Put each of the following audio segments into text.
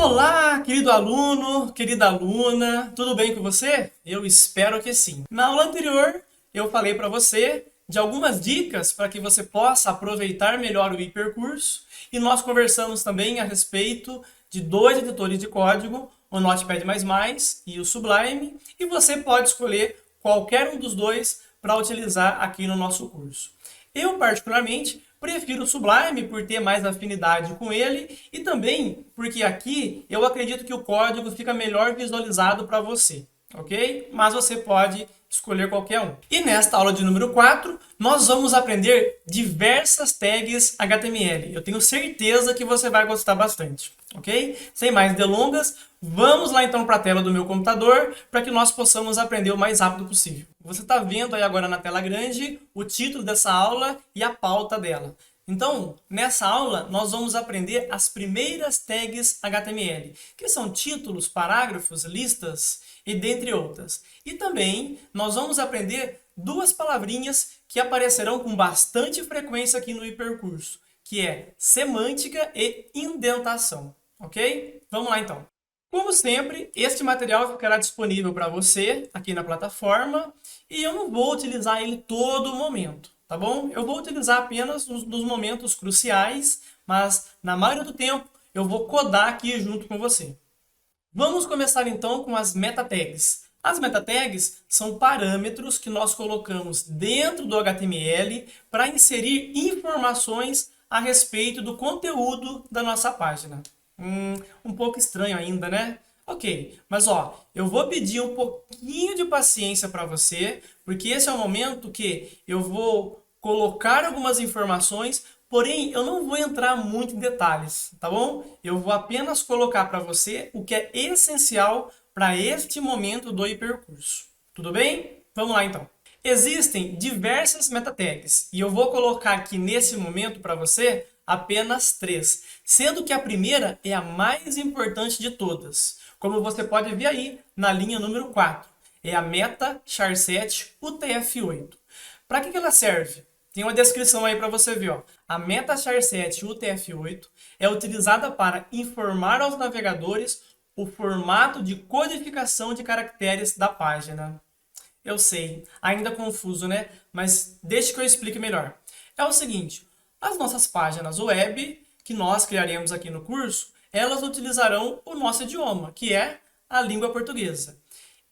Olá, querido aluno, querida aluna, tudo bem com você? Eu espero que sim. Na aula anterior, eu falei para você de algumas dicas para que você possa aproveitar melhor o hipercurso e nós conversamos também a respeito de dois editores de código, o Notepad++ e o Sublime, e você pode escolher qualquer um dos dois para utilizar aqui no nosso curso. Eu, particularmente, prefiro o Sublime por ter mais afinidade com ele e também porque aqui eu acredito que o código fica melhor visualizado para você, ok? Mas você pode escolher qualquer um. E nesta aula de número 4, nós vamos aprender diversas tags HTML. Eu tenho certeza que você vai gostar bastante, ok? Sem mais delongas, vamos lá então para a tela do meu computador para que nós possamos aprender o mais rápido possível. Você está vendo aí agora na tela grande o título dessa aula e a pauta dela. Então, nessa aula, nós vamos aprender as primeiras tags HTML, que são títulos, parágrafos, listas e dentre outras. E também nós vamos aprender duas palavrinhas que aparecerão com bastante frequência aqui no hipercurso, que é semântica e indentação, ok? Vamos lá então. Como sempre, este material ficará disponível para você aqui na plataforma e eu não vou utilizar ele todo momento, tá bom? Eu vou utilizar apenas nos momentos cruciais, mas na maioria do tempo eu vou codar aqui junto com você. Vamos começar então com as meta tags. As meta tags são parâmetros que nós colocamos dentro do HTML para inserir informações a respeito do conteúdo da nossa página. Um pouco estranho ainda, né? Ok, mas ó, eu vou pedir um pouquinho de paciência para você, porque esse é o momento que eu vou colocar algumas informações, porém eu não vou entrar muito em detalhes, tá bom? Eu vou apenas colocar para você o que é essencial para este momento do hipercurso. Tudo bem? Vamos lá então. Existem diversas meta tags e eu vou colocar aqui nesse momento para você apenas 3, sendo que a primeira é a mais importante de todas. Como você pode ver aí na linha número 4, é a meta char7 UTF-8. Para que ela serve? Tem uma descrição aí para você ver. Ó. A meta char7 UTF-8 é utilizada para informar aos navegadores o formato de codificação de caracteres da página. Eu sei, ainda confuso, né? Mas deixe que eu explique melhor. É o seguinte, as nossas páginas web, que nós criaremos aqui no curso, elas utilizarão o nosso idioma, que é a língua portuguesa.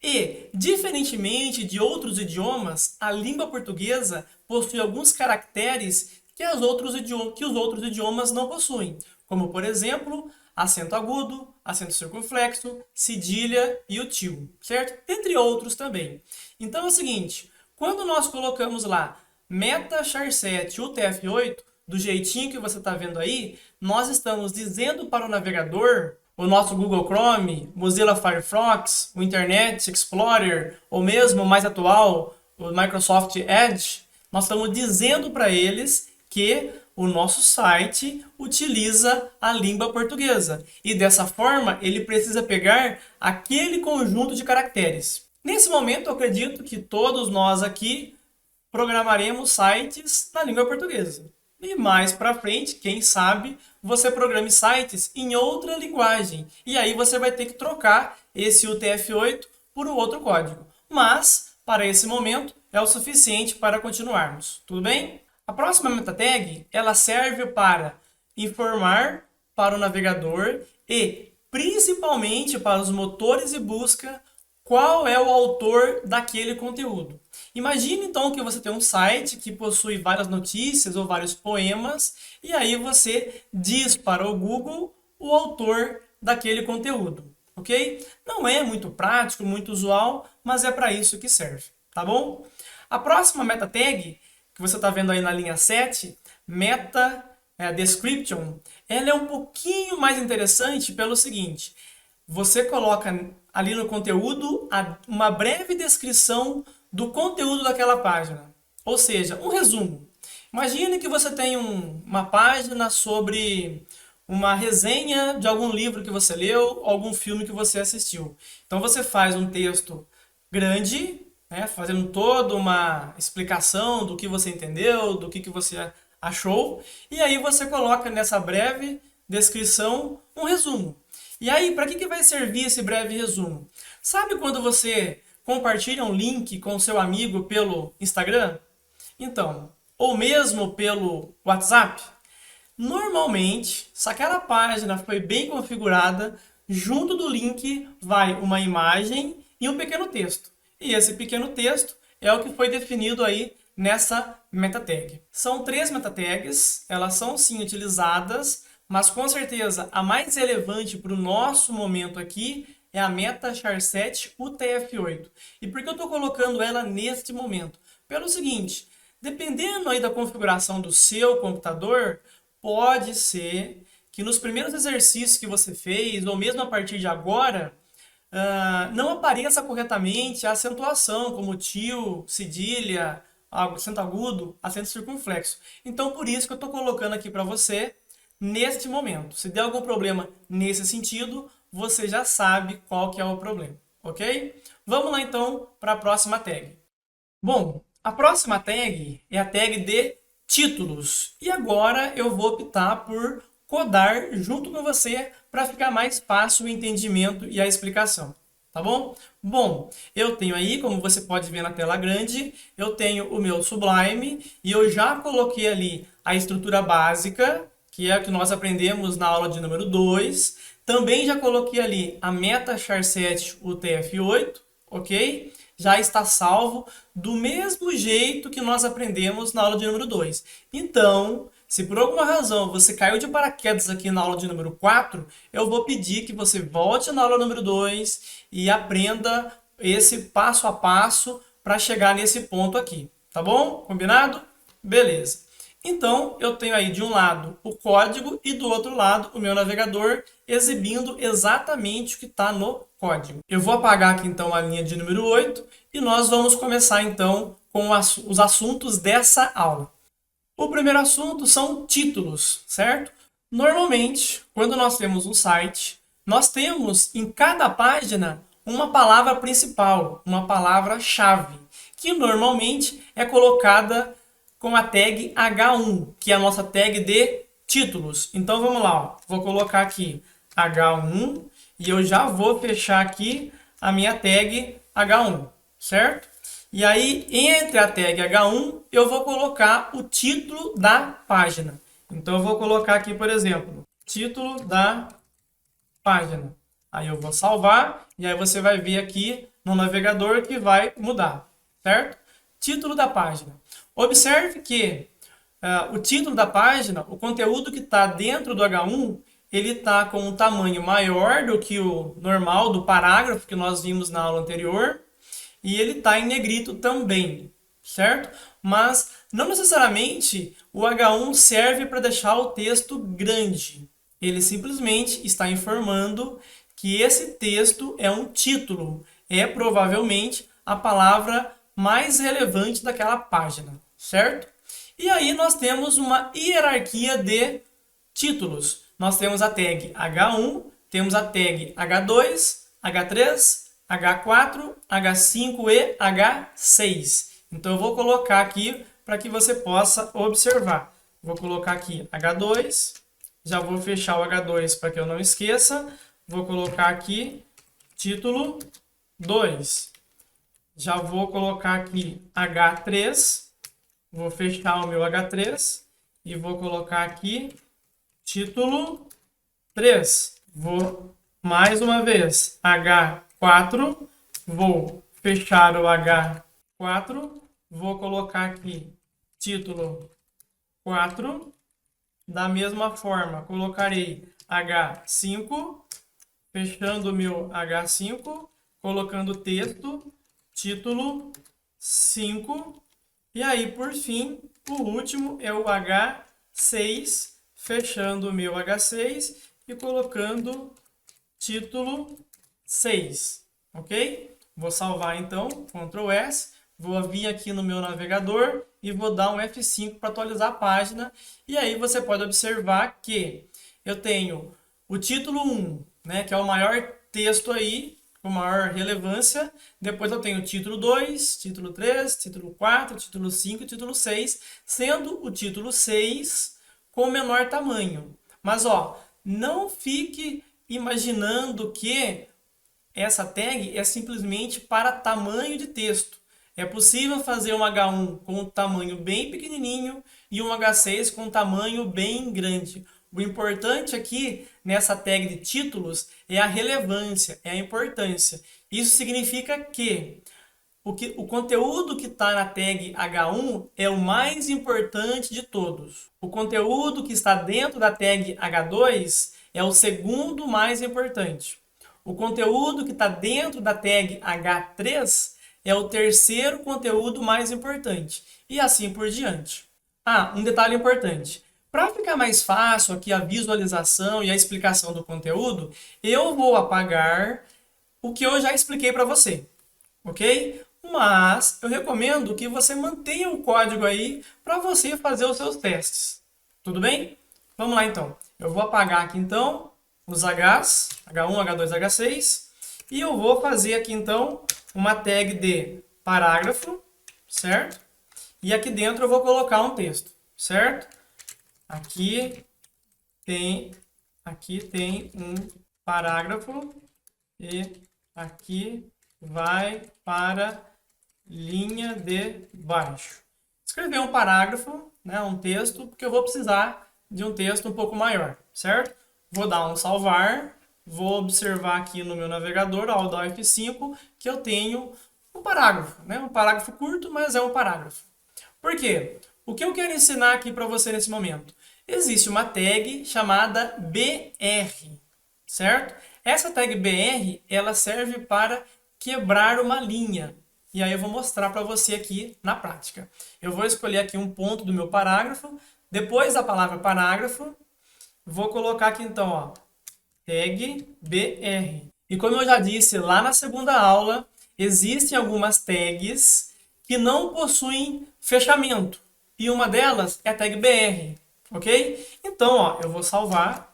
E, diferentemente de outros idiomas, a língua portuguesa possui alguns caracteres que os outros idiomas não possuem, como, por exemplo, acento agudo, acento circunflexo, cedilha e o til, certo? Entre outros também. Então é o seguinte, quando nós colocamos lá meta char7 UTF-8, do jeitinho que você está vendo aí, nós estamos dizendo para o navegador, o nosso Google Chrome, Mozilla Firefox, o Internet Explorer, ou mesmo mais atual, o Microsoft Edge, nós estamos dizendo para eles que o nosso site utiliza a língua portuguesa. E dessa forma, ele precisa pegar aquele conjunto de caracteres. Nesse momento, eu acredito que todos nós aqui programaremos sites na língua portuguesa. E mais para frente, quem sabe, você programe sites em outra linguagem. E aí você vai ter que trocar esse UTF-8 por um outro código. Mas, para esse momento, é o suficiente para continuarmos. Tudo bem? A próxima meta tag, ela serve para informar para o navegador e, principalmente, para os motores de busca, qual é o autor daquele conteúdo. Imagine então que você tem um site que possui várias notícias ou vários poemas e aí você diz para o Google o autor daquele conteúdo, ok? Não é muito prático, muito usual, mas é para isso que serve, tá bom? A próxima meta tag, que você está vendo aí na linha 7, meta description, ela é um pouquinho mais interessante pelo seguinte, você coloca ali no conteúdo uma breve descrição do conteúdo daquela página. Ou seja, um resumo. Imagine que você tem uma página sobre uma resenha de algum livro que você leu, algum filme que você assistiu. Então você faz um texto grande, né, fazendo toda uma explicação do que você entendeu, do que você achou, e aí você coloca nessa breve descrição um resumo. E aí, para que vai servir esse breve resumo? Sabe quando você compartilha um link com o seu amigo pelo Instagram? Então, ou mesmo pelo WhatsApp? Normalmente, se aquela página foi bem configurada, junto do link vai uma imagem e um pequeno texto. E esse pequeno texto é o que foi definido aí nessa meta tag. São 3 meta tags, elas são sim utilizadas, mas com certeza a mais relevante para o nosso momento aqui é a meta char7 UTF-8. E por que eu estou colocando ela neste momento? Pelo seguinte, dependendo aí da configuração do seu computador, pode ser que nos primeiros exercícios que você fez, ou mesmo a partir de agora, não apareça corretamente a acentuação, como tio, cedilha, acento agudo, acento circunflexo. Então, por isso que eu estou colocando aqui para você neste momento. Se der algum problema nesse sentido, você já sabe qual que é o problema, ok? Vamos lá, então, para a próxima tag. Bom, a próxima tag é a tag de títulos. E agora eu vou optar por codar junto com você para ficar mais fácil o entendimento e a explicação. Tá bom? Bom, eu tenho aí, como você pode ver na tela grande, eu tenho o meu Sublime e eu já coloquei ali a estrutura básica, que é o que nós aprendemos na aula de número 2. Também já coloquei ali a meta char7 UTF-8, ok? Já está salvo do mesmo jeito que nós aprendemos na aula de número 2. Então, se por alguma razão você caiu de paraquedas aqui na aula de número 4, eu vou pedir que você volte na aula número 2 e aprenda esse passo a passo para chegar nesse ponto aqui. Tá bom? Combinado? Beleza. Então, eu tenho aí de um lado o código e do outro lado o meu navegador exibindo exatamente o que está no código. Eu vou apagar aqui então a linha de número 8 e nós vamos começar então com os assuntos dessa aula. O primeiro assunto são títulos, certo? Normalmente, quando nós temos um site, nós temos em cada página uma palavra principal, uma palavra-chave, que normalmente é colocada com a tag H1, que é a nossa tag de títulos. Então vamos lá, ó. Vou colocar aqui H1 e eu já vou fechar aqui a minha tag H1, certo? E aí, entre a tag H1, eu vou colocar o título da página. Então eu vou colocar aqui, por exemplo, título da página. Aí eu vou salvar e aí você vai ver aqui no navegador que vai mudar, certo? Título da página. Observe que o título da página, o conteúdo que está dentro do H1, ele está com um tamanho maior do que o normal do parágrafo que nós vimos na aula anterior, e ele está em negrito também, certo? Mas não necessariamente o H1 serve para deixar o texto grande. Ele simplesmente está informando que esse texto é um título, é provavelmente a palavra mais relevante daquela página, certo? E aí nós temos uma hierarquia de títulos. Nós temos a tag H1, temos a tag H2, H3, H4, H5 e H6. Então eu vou colocar aqui para que você possa observar. Vou colocar aqui H2, já vou fechar o H2 para que eu não esqueça. Vou colocar aqui título 2. Já vou colocar aqui H3, vou fechar o meu H3 e vou colocar aqui título 3. Vou mais uma vez H4, vou fechar o H4, vou colocar aqui título 4. Da mesma forma, colocarei H5, fechando o meu H5, colocando texto, título 5. E aí, por fim, o último é o H6, fechando o meu H6 e colocando título 6, ok? Vou salvar então, Ctrl S, vou vir aqui no meu navegador e vou dar um F5 para atualizar a página. E aí você pode observar que eu tenho o título 1, né, que é o maior texto aí, com maior relevância. Depois eu tenho o título 2, título 3, título 4, título 5 e título 6, sendo o título 6 com menor tamanho. Mas ó, não fique imaginando que essa tag é simplesmente para tamanho de texto. É possível fazer um H1 com um tamanho bem pequenininho e um H6 com um tamanho bem grande. O importante aqui nessa tag de títulos é a relevância, é a importância. Isso significa que o conteúdo que está na tag H1 é o mais importante de todos. O conteúdo que está dentro da tag H2 é o segundo mais importante. O conteúdo que está dentro da tag H3 é o terceiro conteúdo mais importante. E assim por diante. Ah, um detalhe importante. Para ficar mais fácil aqui a visualização e a explicação do conteúdo, eu vou apagar o que eu já expliquei para você, ok? Mas eu recomendo que você mantenha o código aí para você fazer os seus testes. Tudo bem? Vamos lá então. Eu vou apagar aqui então os Hs, H1, H2, H6, e eu vou fazer aqui então uma tag de parágrafo, certo? E aqui dentro eu vou colocar um texto, certo? Aqui tem um parágrafo e aqui vai para linha de baixo. Escrever um parágrafo, né, um texto, porque eu vou precisar de um texto um pouco maior, certo? Vou dar um salvar, vou observar aqui no meu navegador, ao dar F5, que eu tenho um parágrafo, né? Um parágrafo curto, mas é um parágrafo. Por quê? O que eu quero ensinar aqui para você nesse momento? Existe uma tag chamada BR, certo? Essa tag BR, ela serve para quebrar uma linha. E aí eu vou mostrar para você aqui na prática. Eu vou escolher aqui um ponto do meu parágrafo, depois da palavra parágrafo, vou colocar aqui então, ó, tag BR. E como eu já disse lá na segunda aula, existem algumas tags que não possuem fechamento. E uma delas é a tag BR, ok? Então, ó, eu vou salvar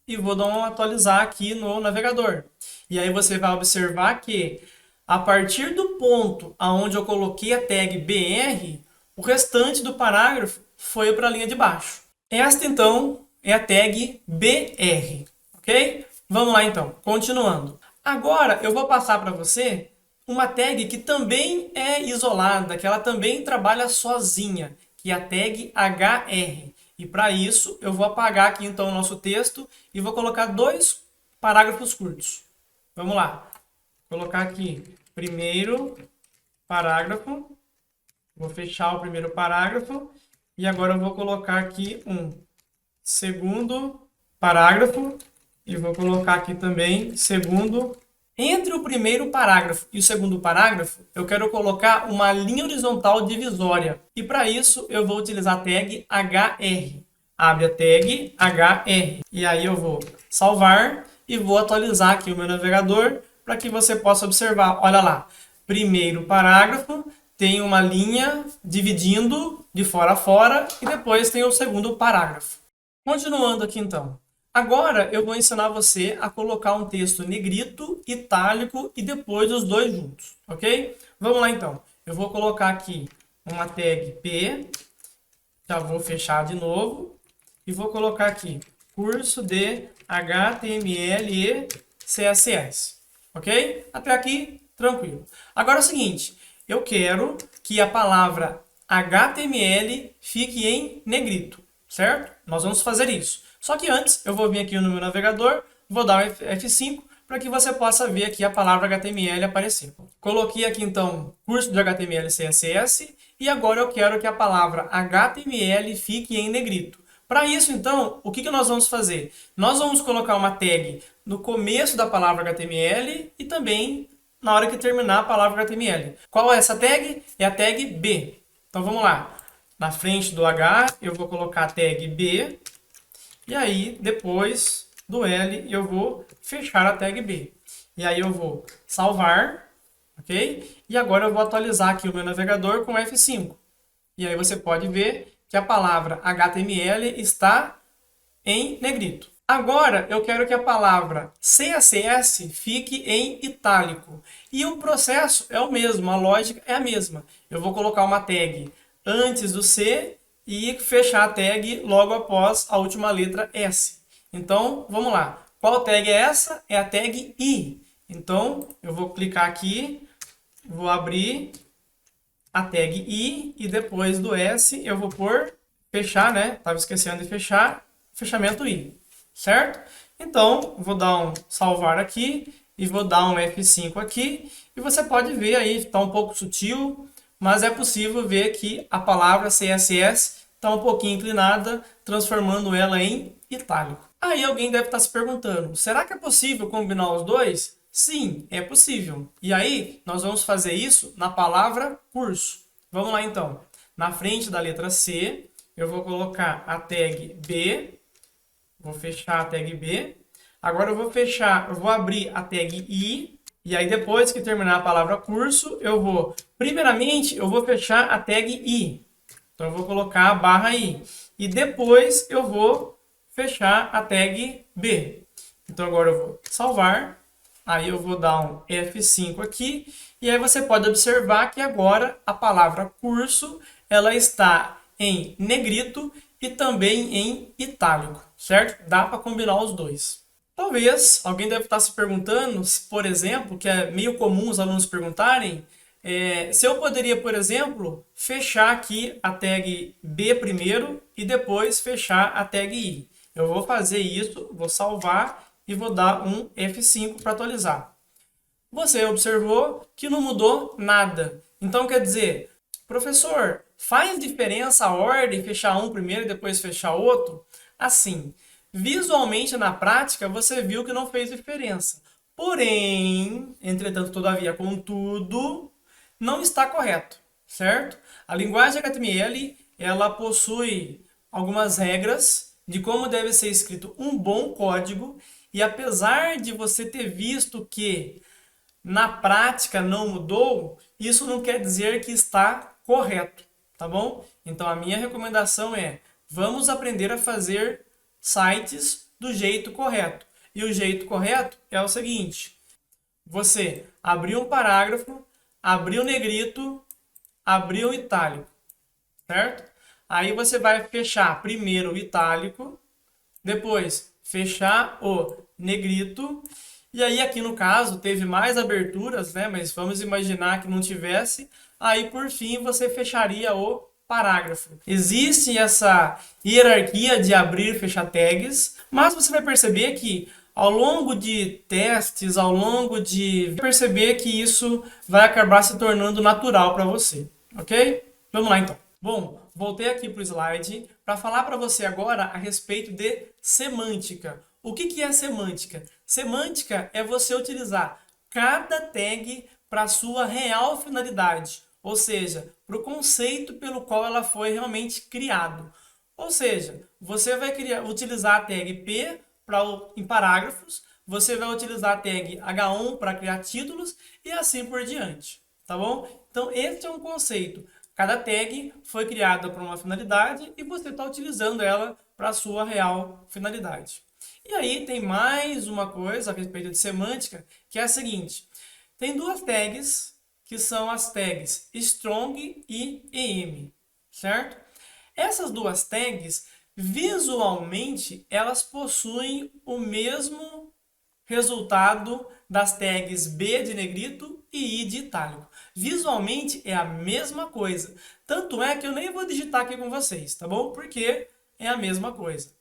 e vou dar um atualizar aqui no navegador. E aí você vai observar que a partir do ponto aonde eu coloquei a tag BR, o restante do parágrafo foi para a linha de baixo. Esta então é a tag BR, ok? Vamos lá então, continuando. Agora eu vou passar para você uma tag que também é isolada, que ela também trabalha sozinha, que é a tag HR. E para isso eu vou apagar aqui então o nosso texto e vou colocar dois parágrafos curtos. Vamos lá. Vou colocar aqui primeiro parágrafo. Vou fechar o primeiro parágrafo. E agora eu vou colocar aqui um segundo parágrafo. E vou colocar aqui também segundo. Entre o primeiro parágrafo e o segundo parágrafo, eu quero colocar uma linha horizontal divisória. E para isso, eu vou utilizar a tag HR. Abre a tag HR. E aí eu vou salvar e vou atualizar aqui o meu navegador para que você possa observar. Olha lá, primeiro parágrafo tem uma linha dividindo de fora a fora e depois tem o segundo parágrafo. Continuando aqui então. Agora eu vou ensinar você a colocar um texto negrito, itálico e depois os dois juntos, ok? Vamos lá então. Eu vou colocar aqui uma tag P, já vou fechar de novo e vou colocar aqui curso de HTML e CSS, ok? Até aqui, tranquilo. Agora é o seguinte, eu quero que a palavra HTML fique em negrito, certo? Nós vamos fazer isso. Só que antes, eu vou vir aqui no meu navegador, vou dar o F5 para que você possa ver aqui a palavra HTML aparecer. Coloquei aqui então curso de HTML e CSS e agora eu quero que a palavra HTML fique em negrito. Para isso então, o que nós vamos fazer? Nós vamos colocar uma tag no começo da palavra HTML e também na hora que terminar a palavra HTML. Qual é essa tag? É a tag B. Então vamos lá. Na frente do H eu vou colocar a tag B. E aí, depois do L, eu vou fechar a tag B. E aí eu vou salvar, ok? E agora eu vou atualizar aqui o meu navegador com F5. E aí você pode ver que a palavra HTML está em negrito. Agora eu quero que a palavra CSS fique em itálico. E o processo é o mesmo, a lógica é a mesma. Eu vou colocar uma tag antes do C e fechar a tag logo após a última letra S. Então, vamos lá. Qual tag é essa? É a tag I. Então, eu vou clicar aqui, vou abrir a tag I e depois do S eu vou pôr fechar, né? Tava esquecendo de fechar, fechamento I, certo? Então, vou dar um salvar aqui e vou dar um F5 aqui e você pode ver aí, está um pouco sutil, mas é possível ver que a palavra CSS está um pouquinho inclinada, transformando ela em itálico. Aí alguém deve estar se perguntando, será que é possível combinar os dois? Sim, é possível. E aí, nós vamos fazer isso na palavra curso. Vamos lá então. Na frente da letra C, eu vou colocar a tag B. Vou fechar a tag B. Agora eu vou abrir a tag I. E aí depois que terminar a palavra curso, primeiramente, eu vou fechar a tag I. Então eu vou colocar a barra I. E depois eu vou fechar a tag B. Então agora eu vou salvar. Aí eu vou dar um F5 aqui, e aí você pode observar que agora a palavra curso, ela está em negrito e também em itálico, certo? Dá para combinar os dois. Talvez alguém deve estar se perguntando, por exemplo, que é meio comum os alunos perguntarem, se eu poderia, por exemplo, fechar aqui a tag B primeiro e depois fechar a tag I. Eu vou fazer isso, vou salvar e vou dar um F5 para atualizar. Você observou que não mudou nada. Então quer dizer, professor, faz diferença a ordem, fechar um primeiro e depois fechar outro? Assim, visualmente na prática você viu que não fez diferença. Porém, entretanto, todavia, contudo, não está correto, certo? A linguagem HTML, ela possui algumas regras de como deve ser escrito um bom código. E apesar de você ter visto que na prática não mudou, isso não quer dizer que está correto, tá bom? Então a minha recomendação é, vamos aprender a fazer sites do jeito correto. E o jeito correto é o seguinte, você abriu um parágrafo, abriu negrito, abriu itálico, certo? Aí você vai fechar primeiro o itálico, depois fechar o negrito, e aí aqui no caso teve mais aberturas, né? Mas vamos imaginar que não tivesse, aí por fim você fecharia o parágrafo. Existe essa hierarquia de abrir e fechar tags, mas você vai perceber que ao longo de testes, ao longo de perceber que isso vai acabar se tornando natural para você, ok? Vamos lá então. Bom, voltei aqui para o slide para falar para você agora a respeito de semântica. O que é semântica? Semântica é você utilizar cada tag para a sua real finalidade, ou seja, para o conceito pelo qual ela foi realmente criada. Ou seja, você vai utilizar a tag P em parágrafos, você vai utilizar a tag H1 para criar títulos e assim por diante, tá bom? Então, esse é um conceito. Cada tag foi criada para uma finalidade e você está utilizando ela para a sua real finalidade. E aí tem mais uma coisa a respeito de semântica, que é a seguinte. Tem duas tags, que são as tags strong e em, certo? Essas duas tags, visualmente, elas possuem o mesmo resultado das tags B de negrito e I de itálico. Visualmente é a mesma coisa. Tanto é que eu nem vou digitar aqui com vocês, tá bom? Porque é a mesma coisa.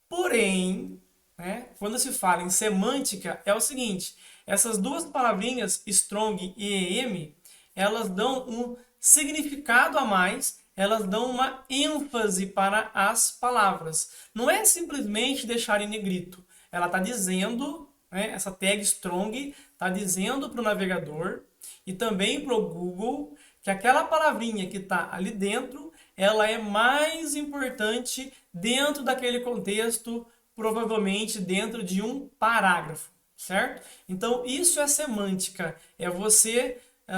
Porém, né, quando se fala em semântica, é o seguinte. Essas duas palavrinhas, strong e em, elas dão um significado a mais, elas dão uma ênfase para as palavras. Não é simplesmente deixar em negrito. Ela está dizendo, né, essa tag strong está dizendo para o navegador e também para o Google que aquela palavrinha que está ali dentro, ela é mais importante dentro daquele contexto, provavelmente dentro de um parágrafo, certo? Então, isso é semântica, é você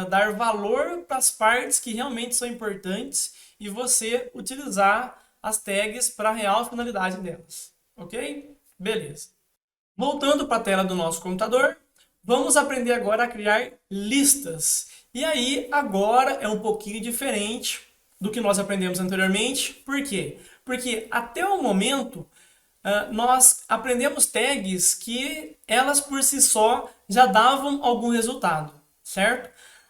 dar valor para as partes que realmente são importantes e você utilizar as tags para a real finalidade delas, ok? Beleza. Voltando para a tela do nosso computador, vamos aprender agora a criar listas. E aí, agora é um pouquinho diferente do que nós aprendemos anteriormente. Por quê? Porque até o momento, nós aprendemos tags que elas por si só já davam algum resultado, certo?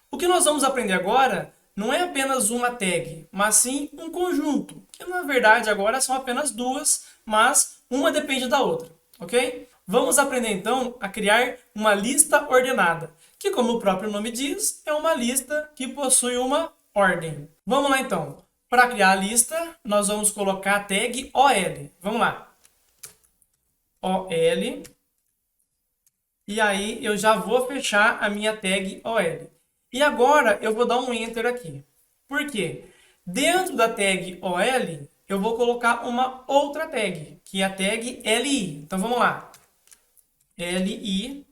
O que nós vamos aprender agora não é apenas uma tag, mas sim um conjunto, que na verdade agora são apenas duas, mas uma depende da outra, ok? Vamos aprender então a criar uma lista ordenada, que como o próprio nome diz, é uma lista que possui uma ordem. Vamos lá então. Para criar a lista, nós vamos colocar a tag OL. Vamos lá. OL. E aí eu já vou fechar a minha tag OL. E agora eu vou dar um Enter aqui. Por quê? Dentro da tag OL, eu vou colocar uma outra tag, que é a tag LI. Então vamos lá. LI.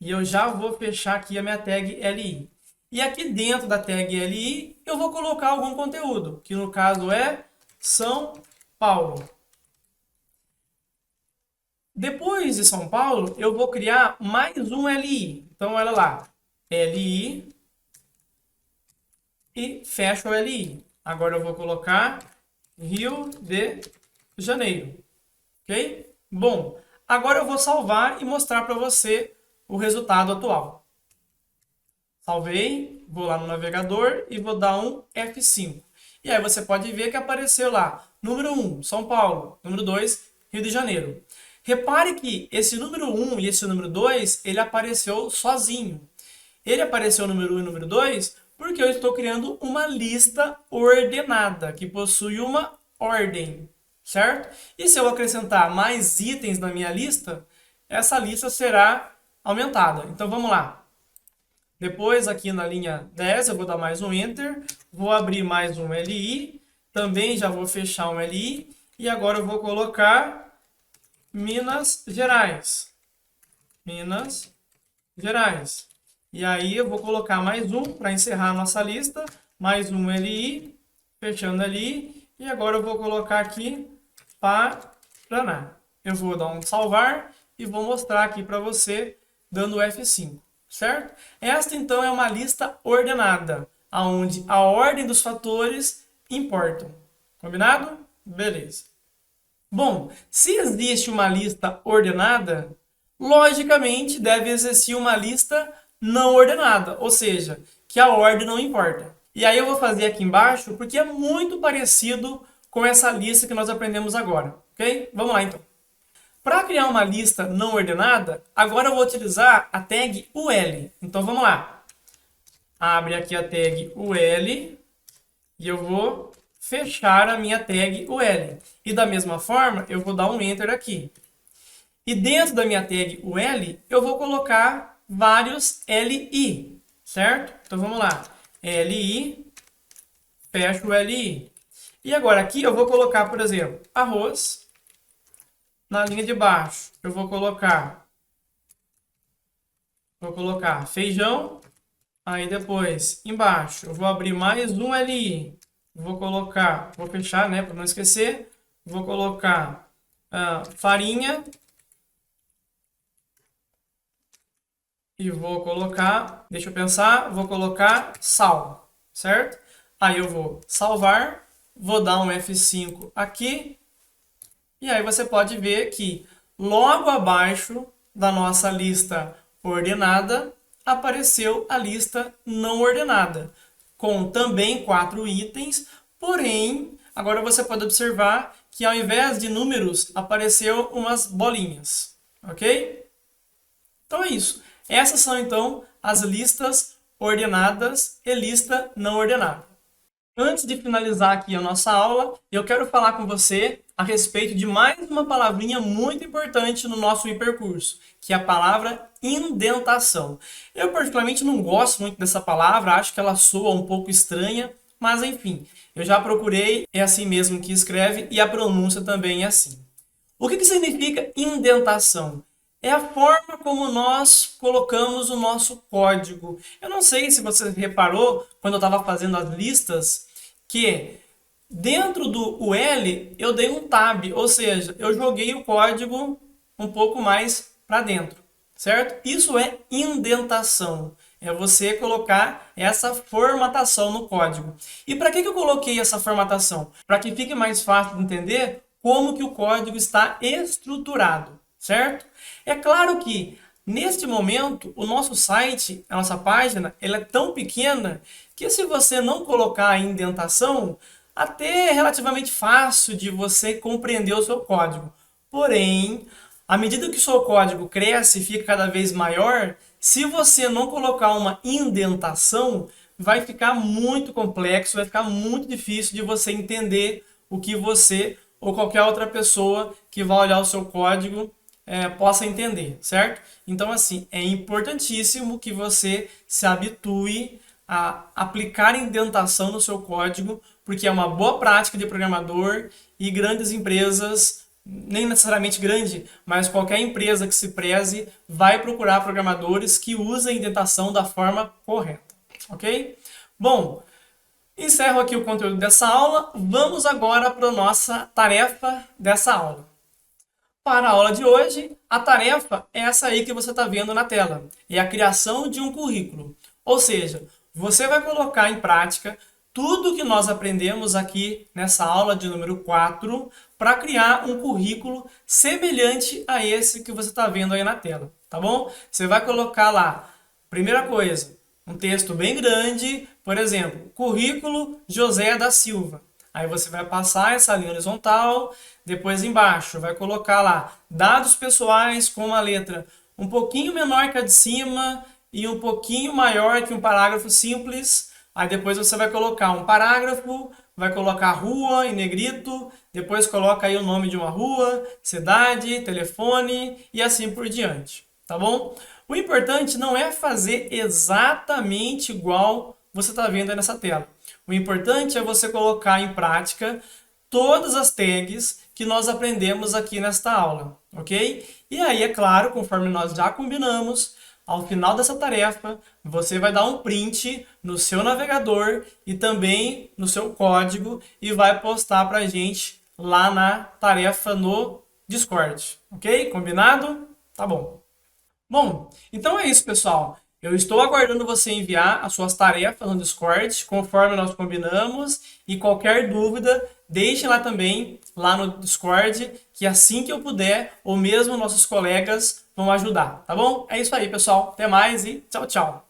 E eu já vou fechar aqui a minha tag LI. E aqui dentro da tag LI, eu vou colocar algum conteúdo, que no caso é São Paulo. Depois de São Paulo, eu vou criar mais um LI. Então, olha lá. LI e fecho o LI. Agora eu vou colocar Rio de Janeiro. Ok? Bom, agora eu vou salvar e mostrar para você o resultado atual. Salvei, vou lá no navegador e vou dar um F5. E aí você pode ver que apareceu lá, número 1, São Paulo, número 2, Rio de Janeiro. Repare que esse número 1 e esse número 2, ele apareceu sozinho. Ele apareceu número 1 e número 2 porque eu estou criando uma lista ordenada, que possui uma ordem, certo? E se eu acrescentar mais itens na minha lista, essa lista será aumentada. Então vamos lá. Depois, aqui na linha 10, eu vou dar mais um Enter. Vou abrir mais um LI. Também já vou fechar um LI. E agora eu vou colocar Minas Gerais. Minas Gerais. E aí eu vou colocar mais um para encerrar a nossa lista. Mais um LI. Fechando ali. E agora eu vou colocar aqui Paraná. Eu vou dar um salvar e vou mostrar aqui para você dando F5. Certo? Esta, então, é uma lista ordenada, onde a ordem dos fatores importam. Combinado? Beleza. Bom, se existe uma lista ordenada, logicamente deve existir uma lista não ordenada, ou seja, que a ordem não importa. E aí eu vou fazer aqui embaixo, porque é muito parecido com essa lista que nós aprendemos agora. Ok? Vamos lá, então. Para criar uma lista não ordenada, agora eu vou utilizar a tag UL. Então vamos lá. Abre aqui a tag UL e eu vou fechar a minha tag UL. E da mesma forma, eu vou dar um Enter aqui. E dentro da minha tag UL, eu vou colocar vários LI, certo? Então vamos lá. LI, fecho o LI. E agora aqui eu vou colocar, por exemplo, arroz. Na linha de baixo, eu vou colocar feijão. Aí depois, embaixo, eu vou abrir mais um LI. Vou fechar, né, para não esquecer. Vou colocar farinha. E vou colocar, deixa eu pensar, vou colocar sal, certo? Aí eu vou salvar, vou dar um F5 aqui. E aí você pode ver que logo abaixo da nossa lista ordenada, apareceu a lista não ordenada, com também 4 itens, porém, agora você pode observar que ao invés de números, apareceu umas bolinhas, ok? Então é isso. Essas são então as listas ordenadas e lista não ordenada. Antes de finalizar aqui a nossa aula, eu quero falar com você a respeito de mais uma palavrinha muito importante no nosso hipercurso, que é a palavra indentação. Eu particularmente não gosto muito dessa palavra, acho que ela soa um pouco estranha, mas enfim, eu já procurei, é assim mesmo que escreve e a pronúncia também é assim. O que significa indentação? É a forma como nós colocamos o nosso código. Eu não sei se você reparou, quando eu estava fazendo as listas, que dentro do UL eu dei um tab, ou seja, eu joguei o código um pouco mais para dentro, certo? Isso é indentação. É você colocar essa formatação no código. E para que eu coloquei essa formatação? Para que fique mais fácil de entender como que o código está estruturado, certo? É claro que neste momento o nosso site, a nossa página, ela é tão pequena que se você não colocar a indentação, até é relativamente fácil de você compreender o seu código. Porém, à medida que o seu código cresce e fica cada vez maior, se você não colocar uma indentação, vai ficar muito complexo, vai ficar muito difícil de você entender o que você ou qualquer outra pessoa que vai olhar o seu código possa entender, certo? Então, assim, é importantíssimo que você se habitue a aplicar indentação no seu código, porque é uma boa prática de programador e grandes empresas, nem necessariamente grande, mas qualquer empresa que se preze vai procurar programadores que usem indentação da forma correta, ok? Bom, encerro aqui o conteúdo dessa aula. Vamos agora para a nossa tarefa dessa aula. Para a aula de hoje, a tarefa é essa aí que você está vendo na tela. É a criação de um currículo. Ou seja, você vai colocar em prática tudo que nós aprendemos aqui nessa aula de número 4 para criar um currículo semelhante a esse que você está vendo aí na tela, tá bom? Você vai colocar lá, primeira coisa, um texto bem grande, por exemplo, currículo José da Silva. Aí você vai passar essa linha horizontal, depois embaixo vai colocar lá dados pessoais com uma letra um pouquinho menor que a de cima e um pouquinho maior que um parágrafo simples. Aí depois você vai colocar um parágrafo, vai colocar rua em negrito, depois coloca aí o nome de uma rua, cidade, telefone e assim por diante, tá bom? O importante não é fazer exatamente igual você está vendo aí nessa tela. O importante é você colocar em prática todas as tags que nós aprendemos aqui nesta aula, ok? E aí, é claro, conforme nós já combinamos, ao final dessa tarefa, você vai dar um print no seu navegador e também no seu código e vai postar para a gente lá na tarefa no Discord, ok? Combinado? Tá bom. Bom, então é isso, pessoal. Eu estou aguardando você enviar as suas tarefas no Discord, conforme nós combinamos, e qualquer dúvida, deixe lá também, lá no Discord, que assim que eu puder, ou mesmo nossos colegas vão ajudar, tá bom? É isso aí, pessoal. Até mais e tchau, tchau.